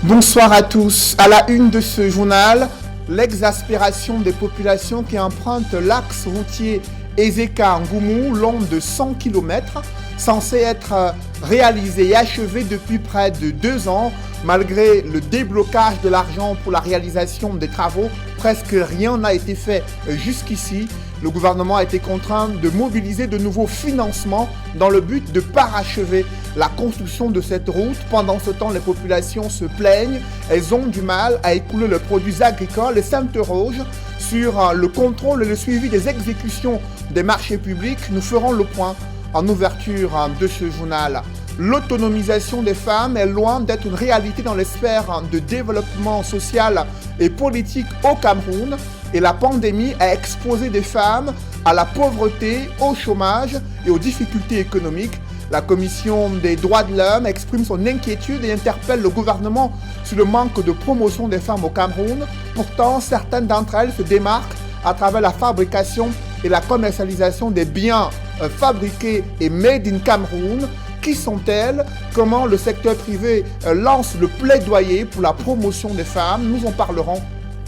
Bonsoir à tous. À la une de ce journal, l'exaspération des populations qui empruntent l'axe routier Ezeka-Ngoumou, long de 100 km, censé être réalisé et achevé depuis près de 2 ans. Malgré le déblocage de l'argent pour la réalisation des travaux, presque rien n'a été fait jusqu'ici. Le gouvernement a été contraint de mobiliser de nouveaux financements dans le but de parachever la construction de cette route. Pendant ce temps, les populations se plaignent. Elles ont du mal à écouler leurs produits agricoles et s'interrogent sur le contrôle et le suivi des exécutions des marchés publics. Nous ferons le point en ouverture de ce journal. L'autonomisation des femmes est loin d'être une réalité dans les sphères de développement social et politique au Cameroun, et la pandémie a exposé des femmes à la pauvreté, au chômage et aux difficultés économiques. La Commission des droits de l'homme exprime son inquiétude et interpelle le gouvernement sur le manque de promotion des femmes au Cameroun. Pourtant, certaines d'entre elles se démarquent à travers la fabrication et la commercialisation des biens fabriqués et made in Cameroun. Qui sont-elles? Comment le secteur privé lance le plaidoyer pour la promotion des femmes? Nous en parlerons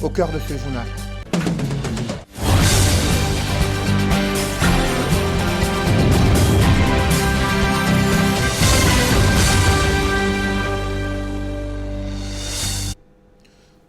au cœur de ce journal.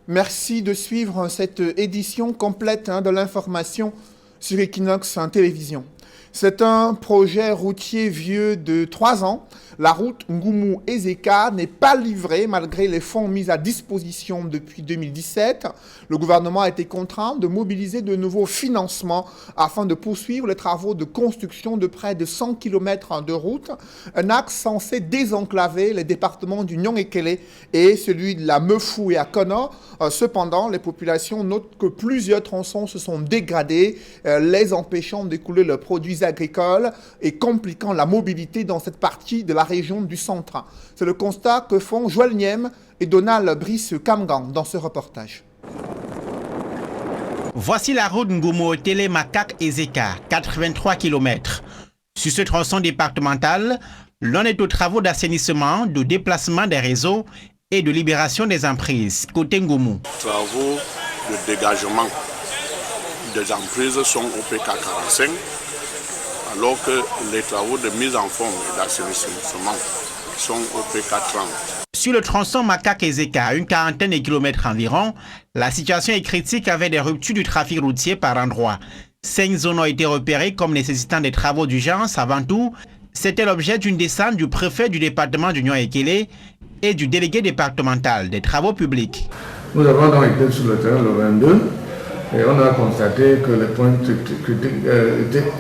Merci de suivre cette édition complète de l'information sur Equinox Télévision. C'est un projet routier vieux de 3 ans. La route Ngoumou-Ezeka n'est pas livrée malgré les fonds mis à disposition depuis 2017. Le gouvernement a été contraint de mobiliser de nouveaux financements afin de poursuivre les travaux de construction de près de 100 km de route, un axe censé désenclaver les départements du Nyong-Ekele et celui de la Meufou et à Kono. Cependant, les populations notent que plusieurs tronçons se sont dégradés, les empêchant d'écouler leurs produits agricoles et compliquant la mobilité dans cette partie de la région du centre. C'est le constat que font Joël Niem et Donald Brice Kamgang dans ce reportage. Voici la route Ngoumou-Télé-Makak-Ezeka, 83 km. Sur ce tronçon départemental, l'on est aux travaux d'assainissement, de déplacement des réseaux et de libération des emprises. Côté Ngoumou. Travaux de dégagement des emprises sont au PK 45, alors que les travaux de mise en forme et d'assainissement sont au PK 30. Sur le tronçon Makak-Ezeka, à une quarantaine de kilomètres environ, la situation est critique avec des ruptures du trafic routier par endroits. 5 zones ont été repérées comme nécessitant des travaux d'urgence. Avant tout, c'était l'objet d'une descente du préfet du département du Nyong-Ekele et du délégué départemental des travaux publics. Nous avons donc été sur le terrain le 22 et on a constaté que les points critiques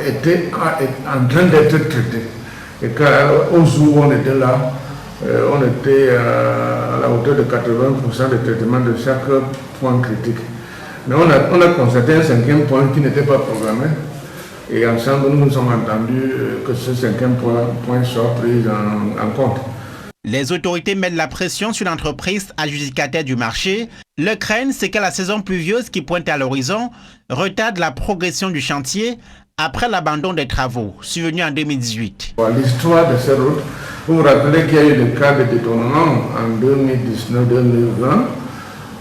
étaient en train d'être traités. Et qu'au jour où on était là, on était à la hauteur de 80% de traitement de chaque point critique. Mais on a constaté un 5e point qui n'était pas programmé. Et ensemble, nous nous sommes entendus que ce 5e point soit pris en compte. Les autorités mettent la pression sur l'entreprise adjudicataire du marché. Le crainte, c'est que la saison pluvieuse qui pointe à l'horizon retarde la progression du chantier après l'abandon des travaux, survenu en 2018. L'histoire de cette route, vous vous rappelez qu'il y a eu le cas de détournement en 2019-2020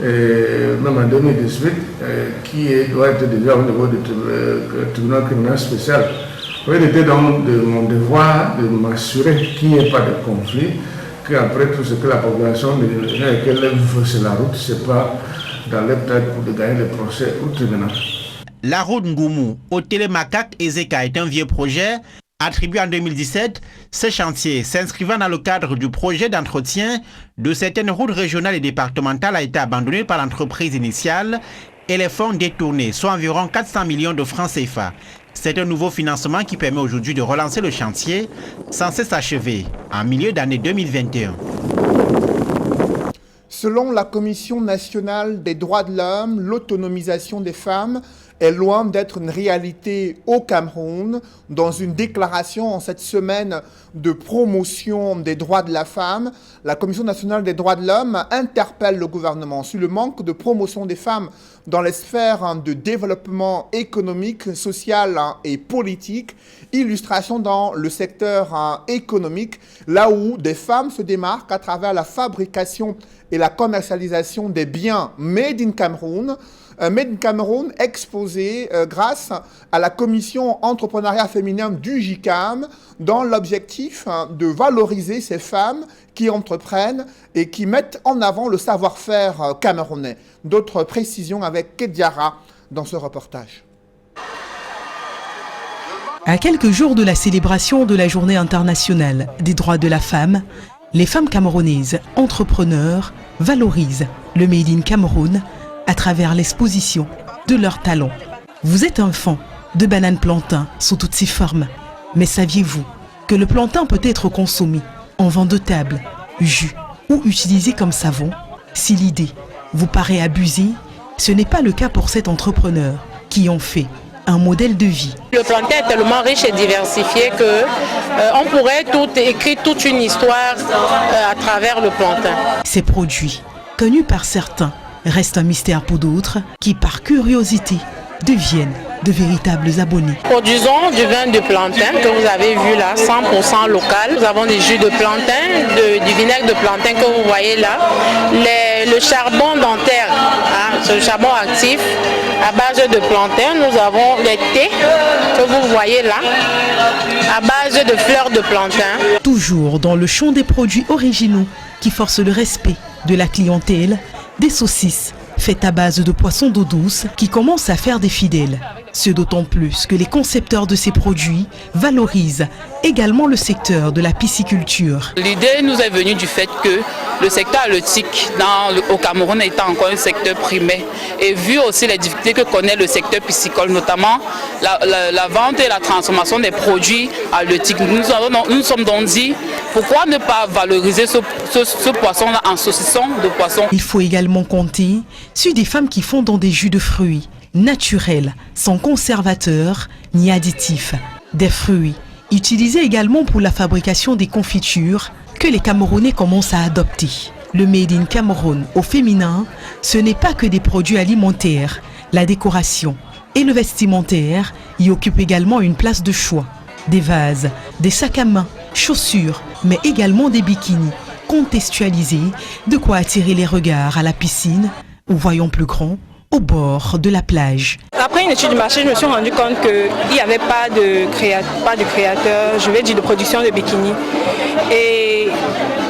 et même en 2018 qui doit être déjà au niveau du tribunal criminel spécial. Il était donc de mon devoir de m'assurer qu'il n'y ait pas de conflit, qu'après tout ce que la population de laquelle veut sur la route, ce n'est pas dans les têtes pour de gagner le procès au tribunal. La route Ngoumou au Télé-Makak-Ezeka est un vieux projet. Attribué en 2017, ce chantier, s'inscrivant dans le cadre du projet d'entretien de certaines routes régionales et départementales, a été abandonné par l'entreprise initiale et les fonds détournés, soit environ 400 millions de francs CFA. C'est un nouveau financement qui permet aujourd'hui de relancer le chantier, censé s'achever en milieu d'année 2021. Selon la Commission nationale des droits de l'homme, l'autonomisation des femmes est loin d'être une réalité au Cameroun. Dans une déclaration en cette semaine de promotion des droits de la femme, la Commission nationale des droits de l'homme interpelle le gouvernement sur le manque de promotion des femmes dans les sphères de développement économique, social et politique. Illustration dans le secteur économique, là où des femmes se démarquent à travers la fabrication et la commercialisation des biens made in Cameroun. Made in Cameroun exposé grâce à la commission entrepreneuriat féminin du JICAM dans l'objectif de valoriser ces femmes qui entreprennent et qui mettent en avant le savoir-faire camerounais. D'autres précisions avec Kediara dans ce reportage. À quelques jours de la célébration de la Journée internationale des droits de la femme, les femmes camerounaises entrepreneurs valorisent le Made in Cameroun à travers l'exposition de leurs talents. Vous êtes un fan de banane plantain sous toutes ses formes, mais saviez-vous que le plantain peut être consommé en vin de table, jus ou utilisé comme savon? Si l'idée vous paraît abusée, ce n'est pas le cas pour cet entrepreneur qui en fait un modèle de vie. Le plantain est tellement riche et diversifié que on pourrait écrire toute une histoire à travers le plantain. Ces produits, connus par certains, restent un mystère pour d'autres qui, par curiosité, deviennent de véritables abonnés. Produisons du vin de plantain que vous avez vu là, 100% local. Nous avons des jus de plantain, du vinaigre de plantain que vous voyez là. Le charbon dentaire, c'est le charbon actif à base de plantain. Nous avons les thés que vous voyez là, à base de fleurs de plantain. Toujours dans le champ des produits originaux qui forcent le respect de la clientèle, des saucisses faites à base de poissons d'eau douce qui commencent à faire des fidèles. Ce d'autant plus que les concepteurs de ces produits valorisent également le secteur de la pisciculture. L'idée nous est venue du fait que le secteur halieutique au Cameroun est encore un secteur primaire. Et vu aussi les difficultés que connaît le secteur piscicole, notamment la vente et la transformation des produits halieutiques, nous sommes donc dit, pourquoi ne pas valoriser ce poisson-là en saucisson de poisson? Il faut également compter sur des femmes qui font dans des jus de fruits naturels, sans conservateurs ni additifs. Des fruits utilisés également pour la fabrication des confitures que les Camerounais commencent à adopter. Le Made in Cameroun au féminin, ce n'est pas que des produits alimentaires. La décoration et le vestimentaire y occupent également une place de choix. Des vases, des sacs à main, chaussures, mais également des bikinis contextualisés, de quoi attirer les regards à la piscine ou, voyons plus grand, au bord de la plage. Après une étude du marché, je me suis rendu compte qu'il n'y avait pas de créateur, je vais dire de production de bikini. Et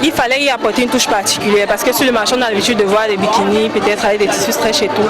il fallait y apporter une touche particulière parce que sur le marché, on a l'habitude de voir des bikinis, peut-être avec des tissus stretch et tout.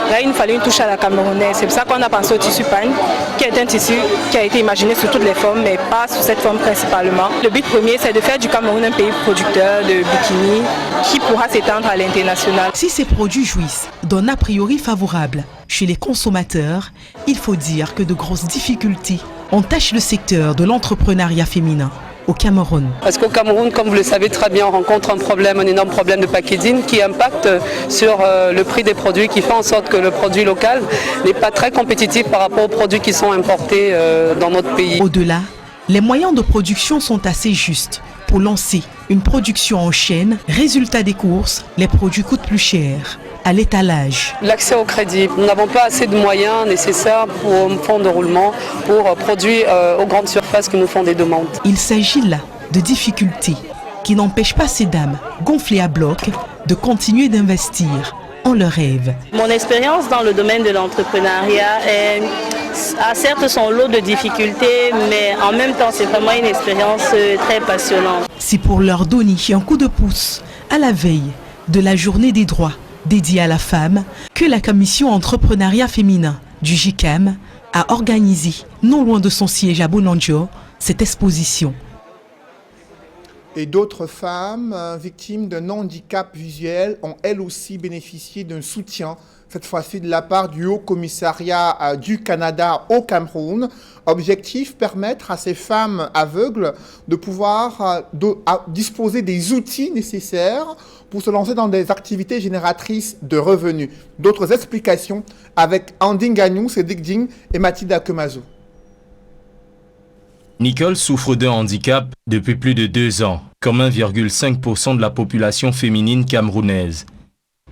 Là, il nous fallait une touche à la camerounaise. C'est pour ça qu'on a pensé au tissu pagne, qui est un tissu qui a été imaginé sous toutes les formes, mais pas sous cette forme principalement. Le but premier, c'est de faire du Cameroun un pays producteur de bikinis qui pourra s'étendre à l'international. Si ces produits jouissent d'un a priori favorable chez les consommateurs, il faut dire que de grosses difficultés entachent le secteur de l'entrepreneuriat féminin au Cameroun. Parce qu'au Cameroun, comme vous le savez très bien, on rencontre un énorme problème de packaging qui impacte sur le prix des produits, qui fait en sorte que le produit local n'est pas très compétitif par rapport aux produits qui sont importés dans notre pays. Au-delà, les moyens de production sont assez justes pour lancer une production en chaîne. Résultat des courses, les produits coûtent plus cher à l'étalage. L'accès au crédit. Nous n'avons pas assez de moyens nécessaires pour un fonds de roulement pour produire aux grandes surfaces qui nous font des demandes. Il s'agit là de difficultés qui n'empêchent pas ces dames gonflées à bloc de continuer d'investir en leurs rêves. Mon expérience dans le domaine de l'entrepreneuriat a certes son lot de difficultés, mais en même temps c'est vraiment une expérience très passionnante. C'est pour leur donner un coup de pouce à la veille de la journée des droits dédiée à la femme que la commission entrepreneuriat féminin du JICAM a organisé, non loin de son siège à Bonanjo, cette exposition. Et d'autres femmes victimes d'un handicap visuel ont elles aussi bénéficié d'un soutien cette fois-ci de la part du Haut Commissariat du Canada au Cameroun. Objectif, permettre à ces femmes aveugles de pouvoir disposer des outils nécessaires pour se lancer dans des activités génératrices de revenus. D'autres explications avec Anding Gagnou, Cédric Ding et Mathilde Akemazo. Nicole souffre d'un handicap depuis plus de 2 ans, comme 1,5% de la population féminine camerounaise.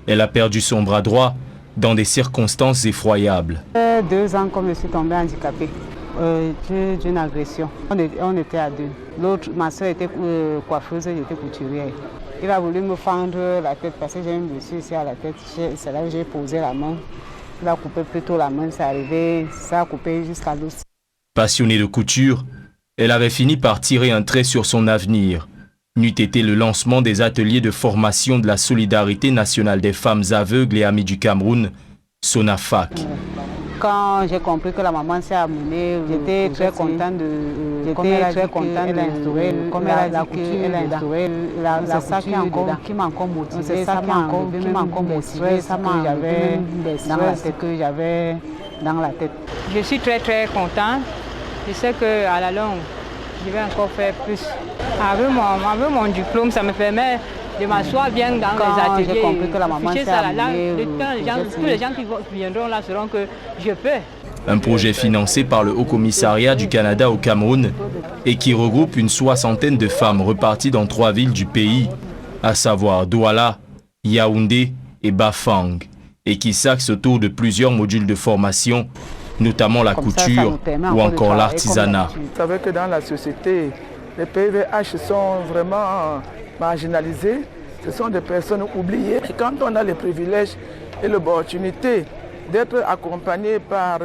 Elle a perdu son bras droit dans des circonstances effroyables. 2 ans comme je suis tombée handicapée d'une agression. On était à 2. L'autre, ma soeur était coiffeuse, j'étais couturière. Il a voulu me fendre la tête parce que j'ai une blessure ici à la tête. C'est là que j'ai posé la main. Il a coupé plutôt la main, c'est arrivé, ça a coupé jusqu'à l'os. Passionnée de couture, elle avait fini par tirer un trait sur son avenir. N'eût été le lancement des ateliers de formation de la solidarité nationale des femmes aveugles et amies du Cameroun, SONAFAC. Quand j'ai compris que la maman s'est amenée, j'étais très contente de l'instaurer, comme elle a dit qu'elle a instauré la couture qui m'a encore motivée, c'est ça qui m'a encore motivée, ça m'a j'avais dans la tête que j'avais dans la tête. Je suis très contente. Je sais qu'à la longue, je vais encore faire plus. Avec mon diplôme, ça me permet de m'asseoir bien dans les ateliers. J'ai compris que la maman s'est amenée. Tous les gens qui viendront là sauront que je peux. Un projet financé par le Haut Commissariat du Canada au Cameroun et qui regroupe une 60aine de femmes reparties dans 3 villes du pays, à savoir Douala, Yaoundé et Bafang, et qui s'axe autour de plusieurs modules de formation, notamment la couture ou encore l'artisanat. Vous savez que dans la société, les PVH sont vraiment marginalisés. Ce sont des personnes oubliées. Et quand on a les privilèges et l'opportunité d'être accompagné par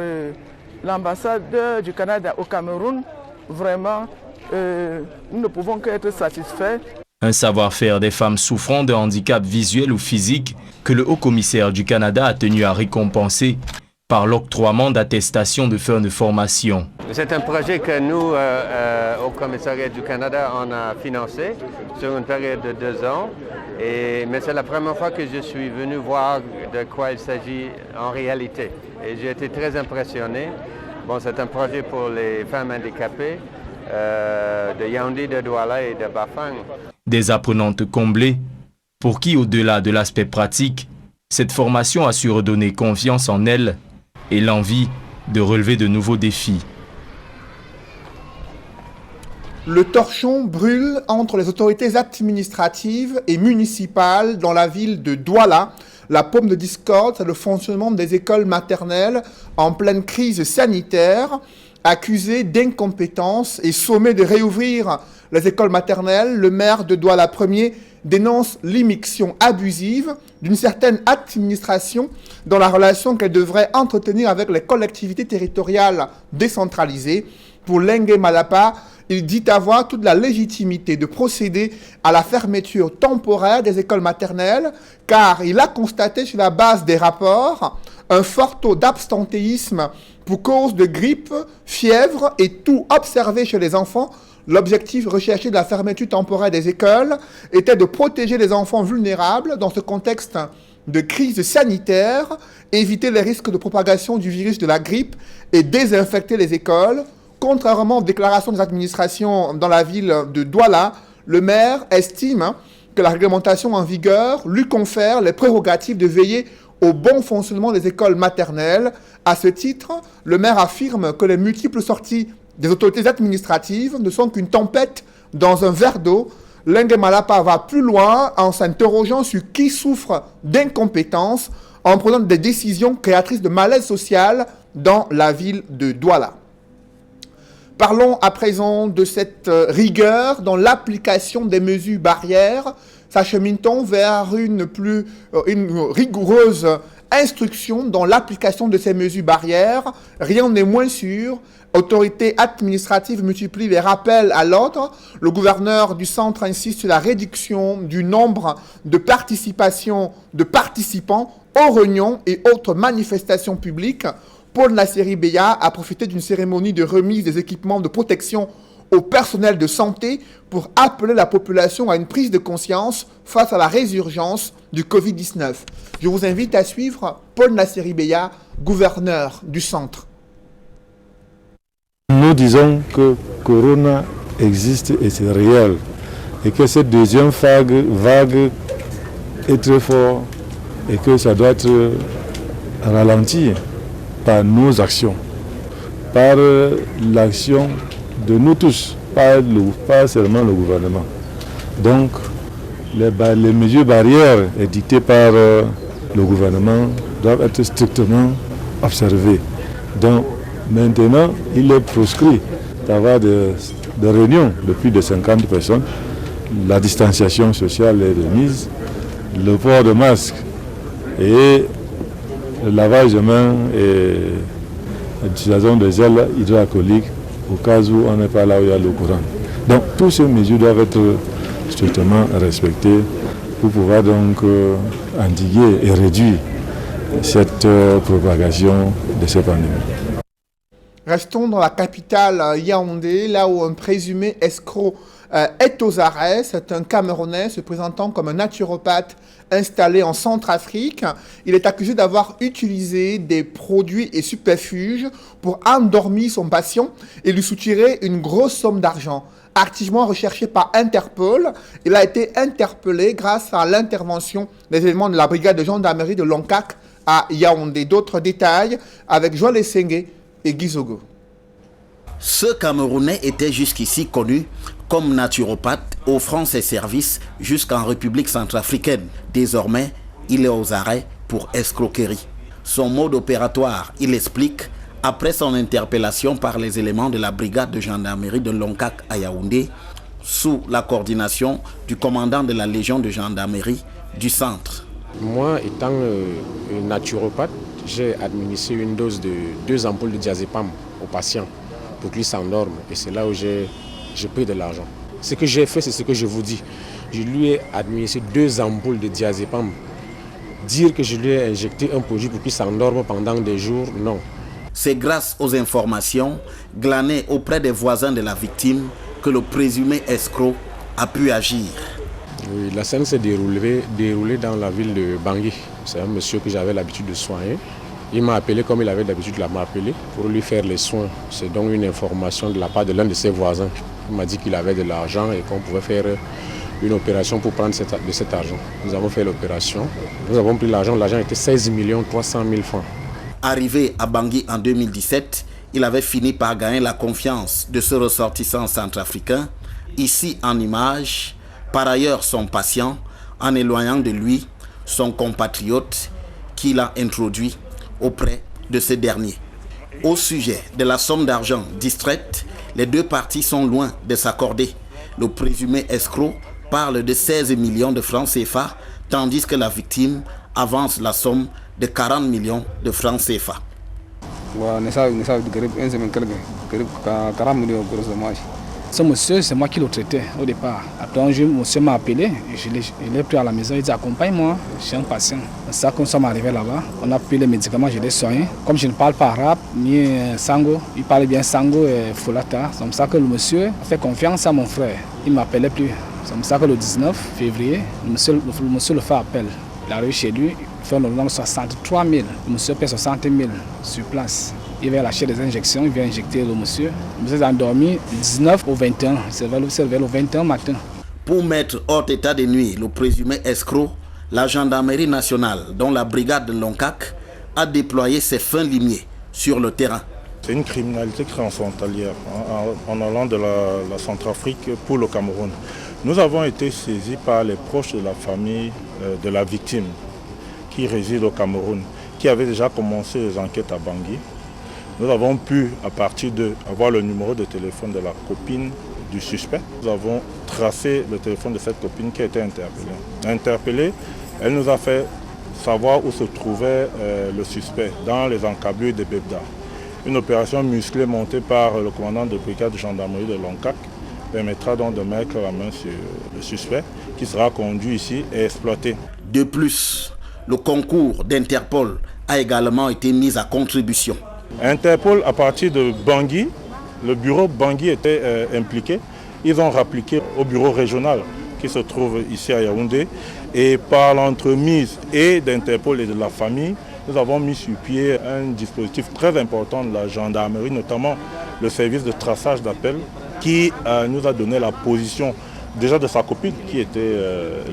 l'ambassadeur du Canada au Cameroun, vraiment, nous ne pouvons qu'être satisfaits. Un savoir-faire des femmes souffrant de handicap visuel ou physique que le Haut-Commissaire du Canada a tenu à récompenser par l'octroiement d'attestations de fin de formation. C'est un projet que nous, au Commissariat du Canada, on a financé sur une période de 2 ans. Mais c'est la première fois que je suis venu voir de quoi il s'agit en réalité. Et j'ai été très impressionné. Bon, c'est un projet pour les femmes handicapées de Yaoundé, de Douala et de Bafang. Des apprenantes comblées, pour qui, au-delà de l'aspect pratique, cette formation a su redonner confiance en elles et l'envie de relever de nouveaux défis. Le torchon brûle entre les autorités administratives et municipales dans la ville de Douala. La pomme de discorde, c'est le fonctionnement des écoles maternelles en pleine crise sanitaire. Accusé d'incompétence et sommé de réouvrir les écoles maternelles, le maire de Douala 1er dénonce l'immixtion abusive d'une certaine administration dans la relation qu'elle devrait entretenir avec les collectivités territoriales décentralisées. Pour Lengue Malapa, il dit avoir toute la légitimité de procéder à la fermeture temporaire des écoles maternelles, car il a constaté sur la base des rapports un fort taux d'absentéisme pour cause de grippe, fièvre et tout observé chez les enfants. L'objectif recherché de la fermeture temporaire des écoles était de protéger les enfants vulnérables dans ce contexte de crise sanitaire, éviter les risques de propagation du virus de la grippe et désinfecter les écoles. Contrairement aux déclarations des administrations dans la ville de Douala, le maire estime que la réglementation en vigueur lui confère les prérogatives de veiller au bon fonctionnement des écoles maternelles. À ce titre, le maire affirme que les multiples sorties des autorités administratives ne sont qu'une tempête dans un verre d'eau. Lengue Malapa va plus loin en s'interrogeant sur qui souffre d'incompétence en prenant des décisions créatrices de malaise social dans la ville de Douala. Parlons à présent de cette rigueur dans l'application des mesures barrières. S'achemine-t-on vers une rigoureuse instruction dans l'application de ces mesures barrières? Rien n'est moins sûr. Autorités administratives multiplient les rappels à l'ordre. Le gouverneur du centre insiste sur la réduction du nombre de participants aux réunions et autres manifestations publiques. Paul Nasseri Beya a profité d'une cérémonie de remise des équipements de protection au personnel de santé pour appeler la population à une prise de conscience face à la résurgence du Covid-19. Je vous invite à suivre Paul Nasseri Beya, gouverneur du centre. Nous disons que Corona existe et c'est réel, et que cette deuxième vague est très forte et que ça doit être ralenti par nos actions, par l'action de nous tous, pas seulement le gouvernement. Donc les mesures barrières édictées par le gouvernement doivent être strictement observées. Donc maintenant, il est proscrit d'avoir des réunions de plus de 50 personnes. La distanciation sociale est remise, le port de masque et le lavage de mains et l'utilisation de gel hydroalcoolique au cas où on n'est pas là où il y a l'eau courante. Donc toutes ces mesures doivent être strictement respectées pour pouvoir donc endiguer et réduire cette propagation de cette pandémie. Restons dans la capitale Yaoundé, là où un présumé escroc est aux arrêts. C'est un Camerounais se présentant comme un naturopathe installé en Centrafrique. Il est accusé d'avoir utilisé des produits et subterfuges pour endormir son patient et lui soutirer une grosse somme d'argent. Activement recherché par Interpol, il a été interpellé grâce à l'intervention des éléments de la brigade de gendarmerie de Lonkak à Yaoundé. D'autres détails avec Joël Essengue et Gizogo. Ce Camerounais était jusqu'ici connu comme naturopathe, offrant ses services jusqu'en République centrafricaine. Désormais, il est aux arrêts pour escroquerie. Son mode opératoire, il explique, après son interpellation par les éléments de la brigade de gendarmerie de Lonkak à Yaoundé, sous la coordination du commandant de la Légion de gendarmerie du centre. Moi, étant naturopathe, j'ai administré une dose de 2 ampoules de diazépam au patient pour qu'il s'endorme. Et c'est là où j'ai pris de l'argent. Ce que j'ai fait, c'est ce que je vous dis. Je lui ai administré 2 ampoules de diazépam. Dire que je lui ai injecté un produit pour qu'il s'endorme pendant des jours, non. C'est grâce aux informations glanées auprès des voisins de la victime que le présumé escroc a pu agir. Oui, la scène s'est déroulée dans la ville de Bangui. C'est un monsieur que j'avais l'habitude de soigner. Il m'a appelé comme il avait l'habitude de m'appeler pour lui faire les soins. C'est donc une information de la part de l'un de ses voisins. Il m'a dit qu'il avait de l'argent et qu'on pouvait faire une opération pour prendre de cet argent. Nous avons fait l'opération. Nous avons pris l'argent. L'argent était 16 300 000 francs. Arrivé à Bangui en 2017, il avait fini par gagner la confiance de ce ressortissant centrafricain, ici en image. Par ailleurs, son patient, en éloignant de lui son compatriote qui l'a introduit auprès de ce dernier. Au sujet de la somme d'argent distraite, les deux parties sont loin de s'accorder. Le présumé escroc parle de 16 millions de francs CFA, tandis que la victime avance la somme de 40 millions de francs CFA. Ce monsieur, c'est moi qui le traitais au départ. Après, un jour, monsieur m'a appelé, je l'ai pris à la maison, il dit accompagne-moi, je suis un patient. C'est ça que nous sommes arrivés là-bas. On a pris les médicaments, je l'ai soigné. Comme je ne parle pas arabe, ni sango, il parlait bien sango et fulata. C'est comme ça que le monsieur a fait confiance à mon frère. Il ne m'appelait plus. C'est comme ça que le 19 février, le monsieur le fait appel. Il arrive chez lui, il fait un ordonnance de 63 000. Le monsieur paie 60 000 sur place. Il vient lâcher des injections, il vient injecter le monsieur. Le monsieur est endormi du 19 au 21, c'est vers le 21 matin. Pour mettre hors état de nuire le présumé escroc, la gendarmerie nationale, dont la brigade de Lonkak, a déployé ses fins limiers sur le terrain. C'est une criminalité transfrontalière en allant de la Centrafrique pour le Cameroun. Nous avons été saisis par les proches de la famille de la victime qui réside au Cameroun, qui avait déjà commencé les enquêtes à Bangui. Nous avons pu, à partir avoir le numéro de téléphone de la copine du suspect. Nous avons tracé le téléphone de cette copine qui a été interpellée. Interpellée, elle nous a fait savoir où se trouvait le suspect, dans les encablures de Bebda. Une opération musclée montée par le commandant de brigade de gendarmerie de Lonkak permettra donc de mettre la main sur le suspect qui sera conduit ici et exploité. De plus, le concours d'Interpol a également été mis à contribution. Interpol, à partir de Bangui, Le bureau Bangui était impliqué. Ils ont rappliqué au bureau régional qui se trouve ici à Yaoundé. Et par l'entremise et d'Interpol et de la famille, nous avons mis sur pied un dispositif très important de la gendarmerie, notamment le service de traçage d'appel, qui nous a donné la position déjà de sa copine, qui était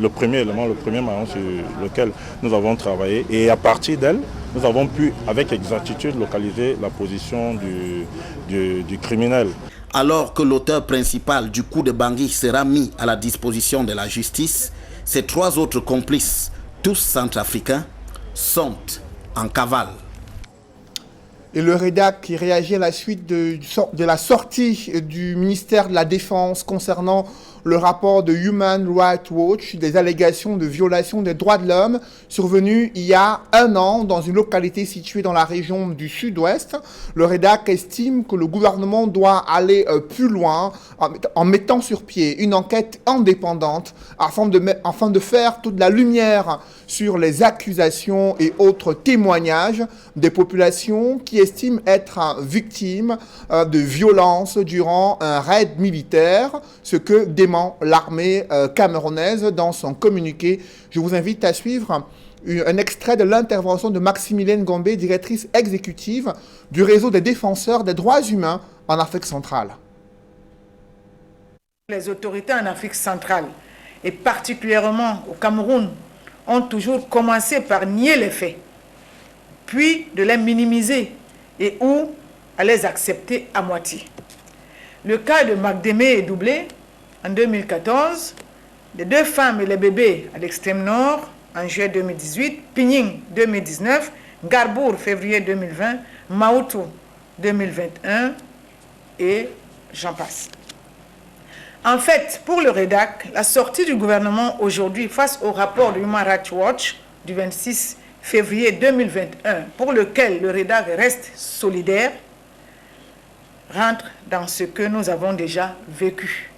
le premier élément, le premier maillon sur lequel nous avons travaillé. Et à partir d'elle, nous avons pu avec exactitude localiser la position du criminel. Alors que l'auteur principal du coup de Bangui sera mis à la disposition de la justice, ces 3 autres complices, tous centrafricains, sont en cavale. Et le REDAC qui réagit à la suite de la sortie du ministère de la Défense concernant le rapport de Human Rights Watch des allégations de violation des droits de l'homme survenues il y a 1 an dans une localité située dans la région du Sud-Ouest. Le REDAC estime que le gouvernement doit aller plus loin en mettant sur pied une enquête indépendante afin de faire toute la lumière sur les accusations et autres témoignages des populations qui estiment être victimes de violences durant un raid militaire, ce que dément l'armée camerounaise dans son communiqué. Je vous invite à suivre un extrait de l'intervention de Maximilienne Ngombe, directrice exécutive du réseau des défenseurs des droits humains en Afrique centrale. Les autorités en Afrique centrale, et particulièrement au Cameroun, ont toujours commencé par nier les faits, puis de les minimiser et ou à les accepter à moitié. Le cas de Magdémé est doublé. En 2014, les 2 femmes et les bébés à l'extrême nord, en juillet 2018, Pigning 2019, Garbour février 2020, Maoutou 2021 et j'en passe. En fait, pour le REDAC, la sortie du gouvernement aujourd'hui face au rapport de Human Rights Watch du 26 février 2021, pour lequel le REDAC reste solidaire, rentre dans ce que nous avons déjà vécu,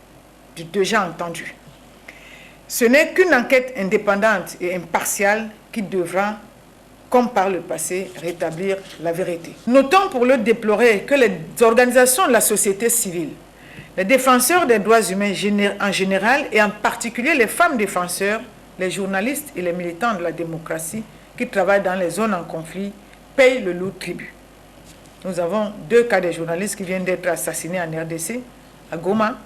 déjà entendu. Ce n'est qu'une enquête indépendante et impartiale qui devra, comme par le passé, rétablir la vérité. Notons pour le déplorer que les organisations de la société civile, les défenseurs des droits humains en général et en particulier les femmes défenseurs, les journalistes et les militants de la démocratie qui travaillent dans les zones en conflit payent le lourd tribut. Nous avons 2 cas de journalistes qui viennent d'être assassinés en RDC, à Goma,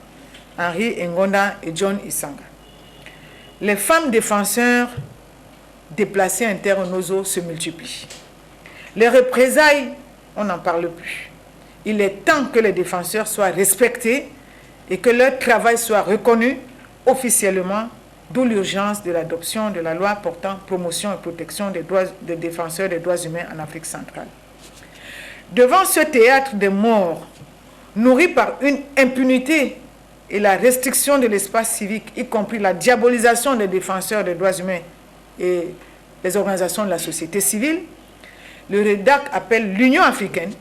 Henri Ngonda et John Isanga. Les femmes défenseurs déplacées inter-Onozo se multiplient. Les représailles, on n'en parle plus. Il est temps que les défenseurs soient respectés et que leur travail soit reconnu officiellement, d'où l'urgence de l'adoption de la loi portant promotion et protection des droits des défenseurs des droits humains en Afrique centrale. Devant ce théâtre de mort, nourri par une impunité et la restriction de l'espace civique, y compris la diabolisation des défenseurs des droits humains et les organisations de la société civile, le REDAC appelle l'Union africaine,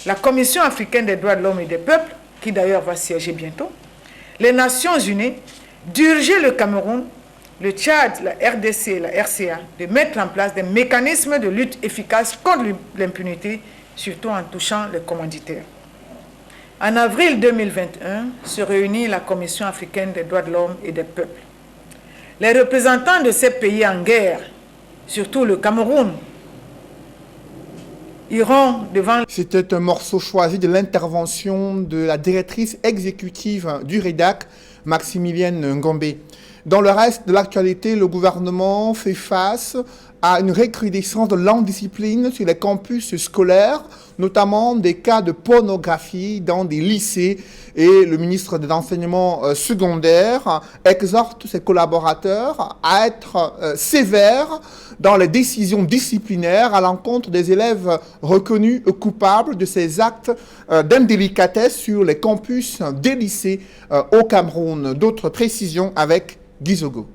la Commission africaine des droits de l'homme et des peuples, qui d'ailleurs va siéger bientôt, les Nations unies, d'urger le Cameroun, le Tchad, la RDC et la RCA, de mettre en place des mécanismes de lutte efficaces contre l'impunité, surtout en touchant les commanditaires. En avril 2021, se réunit la Commission africaine des droits de l'homme et des peuples. Les représentants de ces pays en guerre, surtout le Cameroun, iront devant... C'était un morceau choisi de l'intervention de la directrice exécutive du REDAC, Maximilienne Ngombe. Dans le reste de l'actualité, le gouvernement fait face à une recrudescence de l'indiscipline sur les campus scolaires, notamment des cas de pornographie dans des lycées. Et le ministre de l'Enseignement secondaire exhorte ses collaborateurs à être sévères dans les décisions disciplinaires à l'encontre des élèves reconnus coupables de ces actes d'indélicatesse sur les campus des lycées au Cameroun. D'autres précisions avec Gizogo.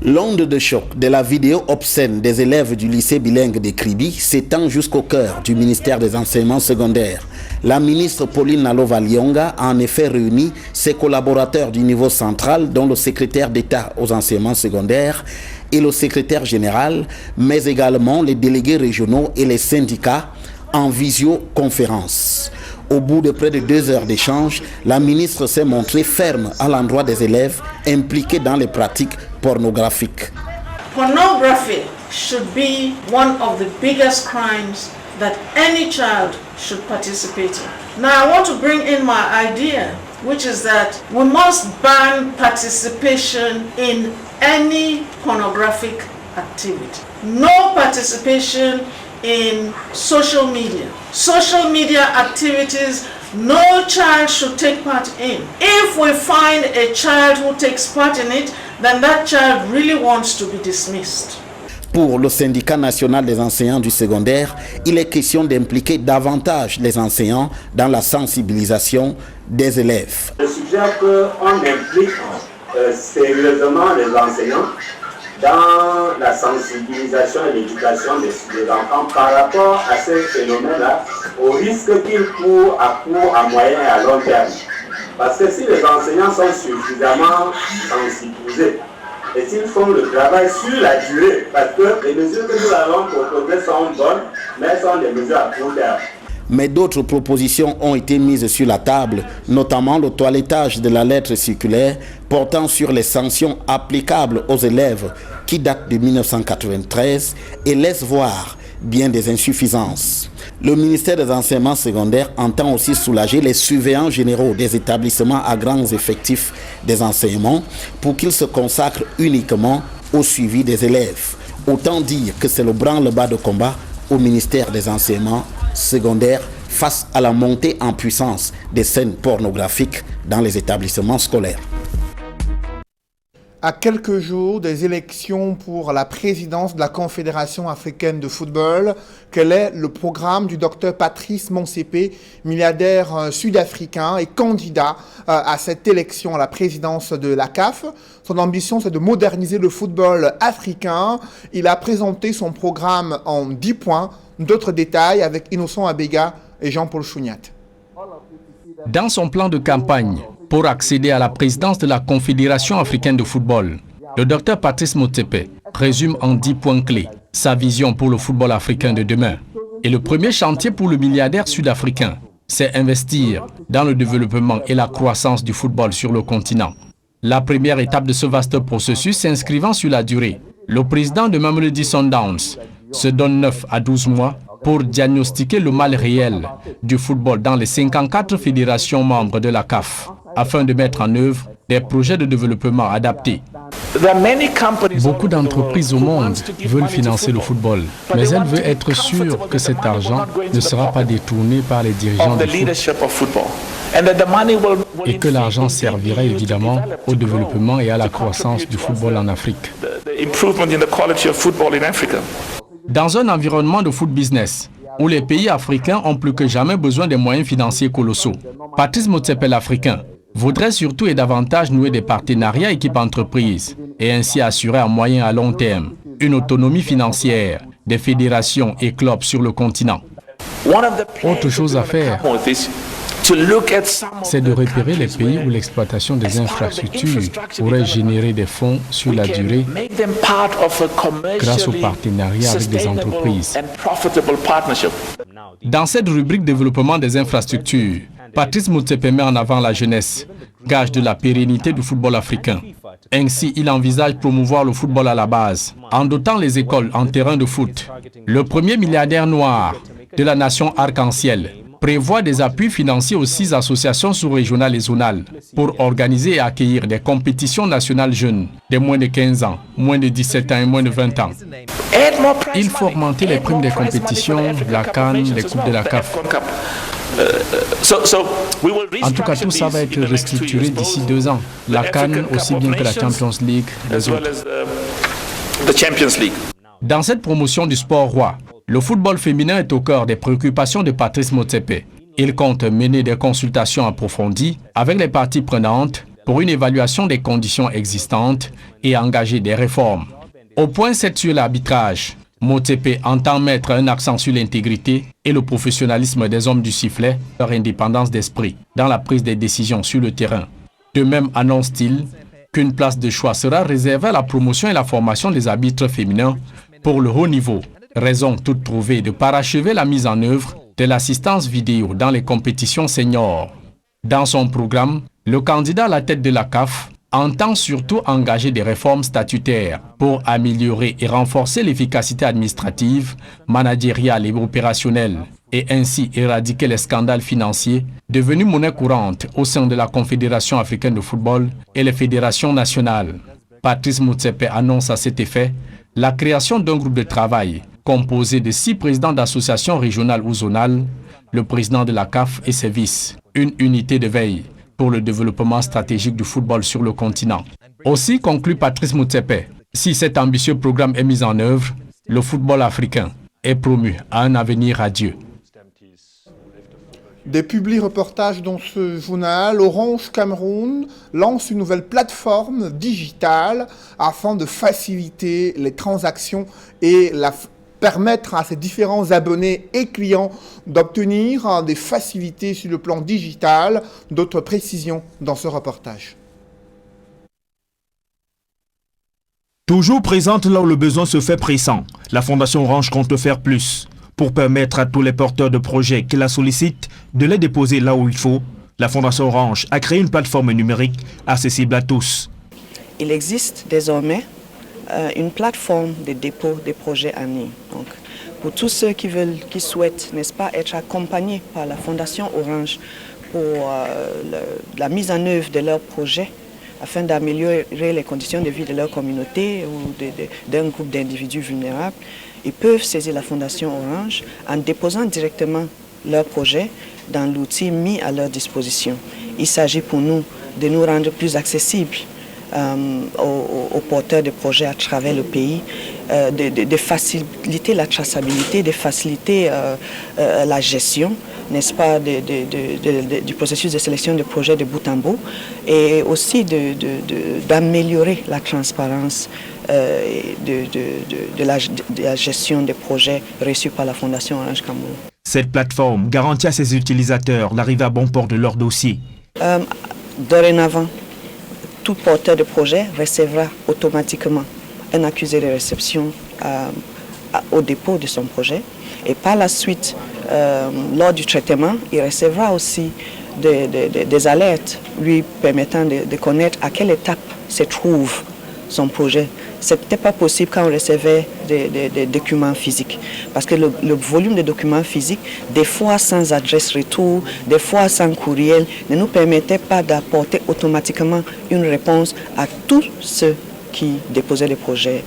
L'onde de choc de la vidéo obscène des élèves du lycée bilingue de Kribi s'étend jusqu'au cœur du ministère des enseignements secondaires. La ministre Pauline Nalova-Lyonga a en effet réuni ses collaborateurs du niveau central, dont le secrétaire d'État aux enseignements secondaires et le secrétaire général, mais également les délégués régionaux et les syndicats en visioconférence. Au bout de près de 2 heures d'échange, la ministre s'est montrée ferme à l'endroit des élèves impliqués dans les pratiques pornographiques. Pornography should be one of the biggest crimes that any child should participate in. Now I want to bring in my idea, which is that we must ban participation in any pornographic activity. No participation in social media. Social media activities no child should take part in. If we find a child who takes part in it, then that child really wants to be dismissed. Pour le syndicat national des enseignants du secondaire, il est question d'impliquer davantage les enseignants dans la sensibilisation des élèves. Je suggère qu'on implique sérieusement les enseignants dans la sensibilisation et l'éducation des enfants par rapport à ces phénomènes-là, au risque qu'ils courent à court, à moyen et à long terme. Parce que si les enseignants sont suffisamment sensibilisés, et s'ils font le travail sur la durée, parce que les mesures que nous avons proposées sont bonnes, mais elles sont des mesures à court terme. Mais d'autres propositions ont été mises sur la table, notamment le toilettage de la lettre circulaire portant sur les sanctions applicables aux élèves qui date de 1993 et laisse voir bien des insuffisances. Le ministère des enseignements secondaires entend aussi soulager les surveillants généraux des établissements à grands effectifs des enseignements pour qu'ils se consacrent uniquement au suivi des élèves. Autant dire que c'est le branle-bas de combat au ministère des enseignements secondaires face à la montée en puissance des scènes pornographiques dans les établissements scolaires. À quelques jours des élections pour la présidence de la Confédération africaine de football, quel est le programme du docteur Patrice Motsepe, milliardaire sud-africain et candidat à cette élection à la présidence de la CAF? Son ambition, c'est de moderniser le football africain. Il a présenté son programme en 10 points. D'autres détails avec Innocent Abega et Jean-Paul Chouniat. Dans son plan de campagne pour accéder à la présidence de la Confédération africaine de football, le docteur Patrice Motsepe résume en 10 points clés sa vision pour le football africain de demain. Et le premier chantier pour le milliardaire sud-africain, c'est investir dans le développement et la croissance du football sur le continent. La première étape de ce vaste processus s'inscrivant sur la durée, le président de Mamelodi Sundowns se donne 9 à 12 mois pour diagnostiquer le mal réel du football dans les 54 fédérations membres de la CAF, afin de mettre en œuvre des projets de développement adaptés. Beaucoup d'entreprises au monde veulent financer le football, mais elles veulent être sûres que cet argent ne sera pas détourné par les dirigeants du foot et que l'argent servira évidemment au développement et à la croissance du football en Afrique. Dans un environnement de foot business, où les pays africains ont plus que jamais besoin des moyens financiers colossaux, Patrice Motsepe l'Africain voudrait surtout et davantage nouer des partenariats équipe-entreprise et ainsi assurer à moyen et à long terme une autonomie financière des fédérations et clubs sur le continent. Autre chose à faire, c'est de repérer les pays où l'exploitation des infrastructures pourrait générer des fonds sur la durée grâce au partenariat avec des entreprises. Dans cette rubrique développement des infrastructures, Patrice Motsepe met en avant la jeunesse, gage de la pérennité du football africain. Ainsi, il envisage promouvoir le football à la base, en dotant les écoles en terrain de foot. Le premier milliardaire noir de la nation arc-en-ciel prévoit des appuis financiers aux 6 associations sous-régionales et zonales pour organiser et accueillir des compétitions nationales jeunes de moins de 15 ans, moins de 17 ans et moins de 20 ans. Il faut augmenter les primes des compétitions, la CAN, les coupes de la CAF. En tout cas, tout ça va être restructuré d'ici 2 ans. La CAN aussi bien que la Champions League, les autres. Dans cette promotion du sport roi, le football féminin est au cœur des préoccupations de Patrice Motsepe. Il compte mener des consultations approfondies avec les parties prenantes pour une évaluation des conditions existantes et engager des réformes. Au point 7 sur l'arbitrage, Motsepe entend mettre un accent sur l'intégrité et le professionnalisme des hommes du sifflet, leur indépendance d'esprit dans la prise des décisions sur le terrain. De même annonce-t-il qu'une place de choix sera réservée à la promotion et la formation des arbitres féminins pour le haut niveau. Raison toute trouvée de parachever la mise en œuvre de l'assistance vidéo dans les compétitions seniors. Dans son programme, le candidat à la tête de la CAF entend surtout engager des réformes statutaires pour améliorer et renforcer l'efficacité administrative, managériale et opérationnelle, et ainsi éradiquer les scandales financiers devenus monnaie courante au sein de la Confédération africaine de football et les fédérations nationales. Patrice Motsepe annonce à cet effet la création d'un groupe de travail composé de 6 présidents d'associations régionales ou zonales, le président de la CAF et ses vices, une unité de veille pour le développement stratégique du football sur le continent. Aussi, conclut Patrice Motsepe, si cet ambitieux programme est mis en œuvre, le football africain est promu à un avenir radieux. Des publi-reportages dans ce journal, Orange Cameroun lance une nouvelle plateforme digitale afin de faciliter les transactions et permettre à ses différents abonnés et clients d'obtenir des facilités sur le plan digital. D'autres précisions dans ce reportage. Toujours présente là où le besoin se fait pressant, la Fondation Orange compte faire plus. Pour permettre à tous les porteurs de projets qui la sollicitent de les déposer là où il faut, la Fondation Orange a créé une plateforme numérique accessible à tous. Il existe désormais une plateforme de dépôt des projets en ligne. Donc, pour tous ceux qui souhaitent, n'est-ce pas, être accompagnés par la Fondation Orange pour la mise en œuvre de leurs projets, afin d'améliorer les conditions de vie de leur communauté ou d'un groupe d'individus vulnérables, ils peuvent saisir la Fondation Orange en déposant directement leur projet dans l'outil mis à leur disposition. Il s'agit pour nous de nous rendre plus accessibles aux porteurs de projets à travers le pays, de faciliter la traçabilité, de faciliter la gestion, n'est-ce pas, du processus de sélection de projets de bout en bout, et aussi d'améliorer la transparence de la gestion des projets reçus par la Fondation Orange Cameroun. Cette plateforme garantit à ses utilisateurs l'arrivée à bon port de leur dossier. Dorénavant, tout porteur de projet recevra automatiquement un accusé de réception au dépôt de son projet. Et par la suite, lors du traitement, il recevra aussi des alertes lui permettant de connaître à quelle étape se trouve son projet. Ce n'était pas possible quand on recevait des documents physiques. Parce que le volume de documents physiques, des fois sans adresse retour, des fois sans courriel, ne nous permettait pas d'apporter automatiquement une réponse à tous ceux qui déposaient des projets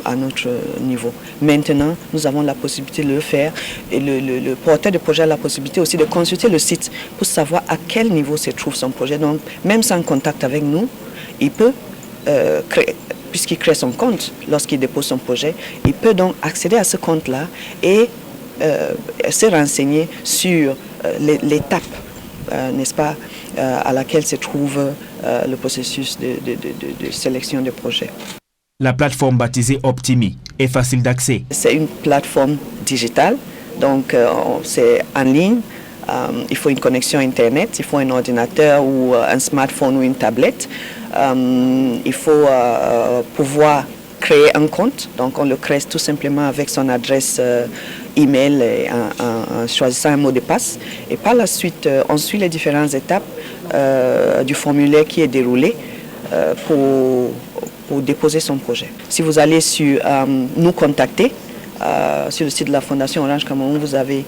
à notre niveau. Maintenant, nous avons la possibilité de le faire et le porteur de projet a la possibilité aussi de consulter le site pour savoir à quel niveau se trouve son projet. Donc, même sans contact avec nous, il peut puisqu'il crée son compte lorsqu'il dépose son projet, il peut donc accéder à ce compte-là et se renseigner sur l'étape, n'est-ce pas, à laquelle se trouve le processus de sélection de projets. La plateforme baptisée Optimi est facile d'accès. C'est une plateforme digitale, donc c'est en ligne. Il faut une connexion Internet, il faut un ordinateur ou un smartphone ou une tablette. Il faut pouvoir créer un compte, donc on le crée tout simplement avec son adresse email et en choisissant un mot de passe. Et par la suite, on suit les différentes étapes du formulaire qui est déroulé pour déposer son projet. Si vous allez sur nous contacter, sur le site de la Fondation Orange Cameroun, vous avez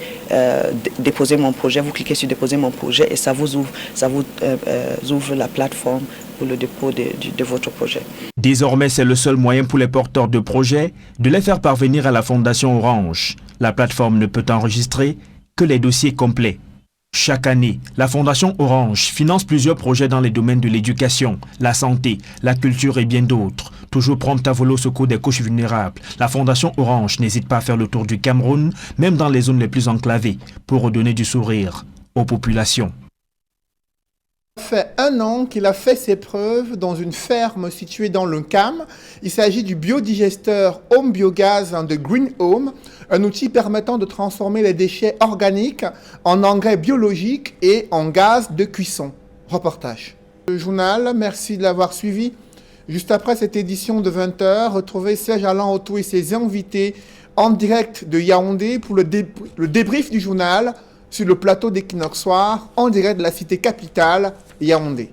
déposé mon projet, vous cliquez sur déposer mon projet et ça vous ouvre la plateforme pour le dépôt de votre projet. Désormais, c'est le seul moyen pour les porteurs de projets de les faire parvenir à la Fondation Orange. La plateforme ne peut enregistrer que les dossiers complets. Chaque année, la Fondation Orange finance plusieurs projets dans les domaines de l'éducation, la santé, la culture et bien d'autres. Toujours prompte à voler au secours des couches vulnérables, la Fondation Orange n'hésite pas à faire le tour du Cameroun, même dans les zones les plus enclavées, pour redonner du sourire aux populations. Ça fait 1 an qu'il a fait ses preuves dans une ferme située dans le CAM. Il s'agit du biodigesteur Home Biogaz de Green Home, un outil permettant de transformer les déchets organiques en engrais biologiques et en gaz de cuisson. Reportage. Le journal, merci de l'avoir suivi. Juste après cette édition de 20h, retrouvez Serge Alain Otto et ses invités en direct de Yaoundé pour le débrief du journal sur le plateau d'Equinox Soir, en direct de la cité capitale, Yaoundé.